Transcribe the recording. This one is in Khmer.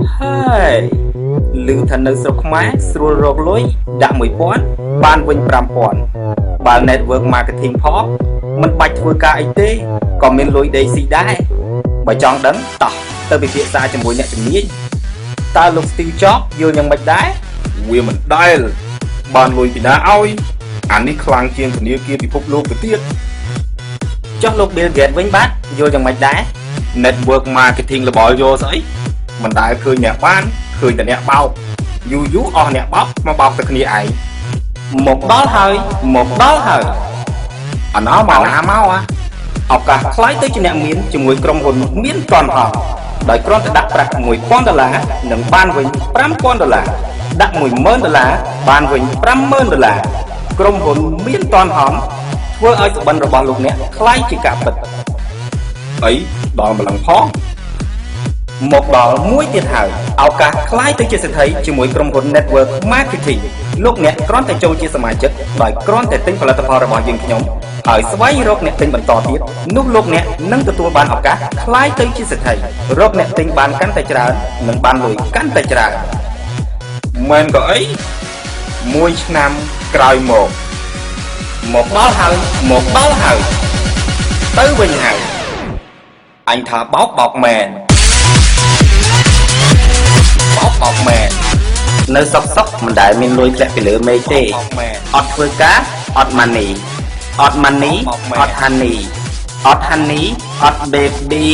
Hey, lương thầnនៅស្រុកខ្មែរស្រួលរកលុយដាក់1000បានវិញ5000បើ network marketing ផងមិនបាច់ធ្វើការអីទេក៏មានលុយដេកស៊ីដែរបើចង់ដឹងតោះទៅពិភាក្សាជាមួយអ្នកជំនាញតើលោក Steve Jobs យល់យ៉ាងម៉េចដែរវាមិនដែលបានលុយពីណាឲ្យអានេះខ្លាំងជាងធនាគារពិភពលោកទៅទៀតចុះលោក Bill Gates វិញបាទយល់យ៉ាងម៉េចដែរ network marketing របស់យកស្អីមិនដែលឃើញអ្នកបានឃើញតែអ្នកបោកយូរអស់អ្នកបោកមកបោកតែគ្នាឯងមកដល់ហើយអាណោមកណាមកឱកាសខ្លាយទៅជាអ្នកមានជាមួយក្រុមហ៊ុនមានតន់ហោដោយគ្រាន់តែដាក់ប្រាក់$1000និងបានវិញ$5000ដាក់$10000បានវិញ$50000ក្រុមហ៊ុនមានតន់ហោធ្វើឲ្យសុបិនរបស់លោកអ្នកខ្លាយជាការពិតអីដល់ម្លឹងផងមកដល់មួយទៀតហើយឱកាសខ្លាយទៅជាសេដ្ឋីជាមួយក្រុមហ៊ុន Network Marketing លោកអ្នកគ្រាន់តែចូលជាសមាជិកដោយគ្រាន់តែទិញផលិតផលរបស់យើងខ្ញុំហើយស្វែងរកអ្នកទិញបន្តទៀតនោះលោកអ្នកនឹងទទួលបានឱកាសខ្លាយទៅជាសេដ្ឋីរកអ្នកទិញបានកាន់តែច្រើននិងបានលុយកាន់តែច្រើនមិនក៏អី1ឆ្នាំក្រោយមកដល់ហើយទៅវិញហើយអញថាបោកមែននៅសុកមិនដែលមានលុយធ្លាក់ពីលើមេឃទេអត់ធ្វើការអត់ money អត់ honey អត់ baby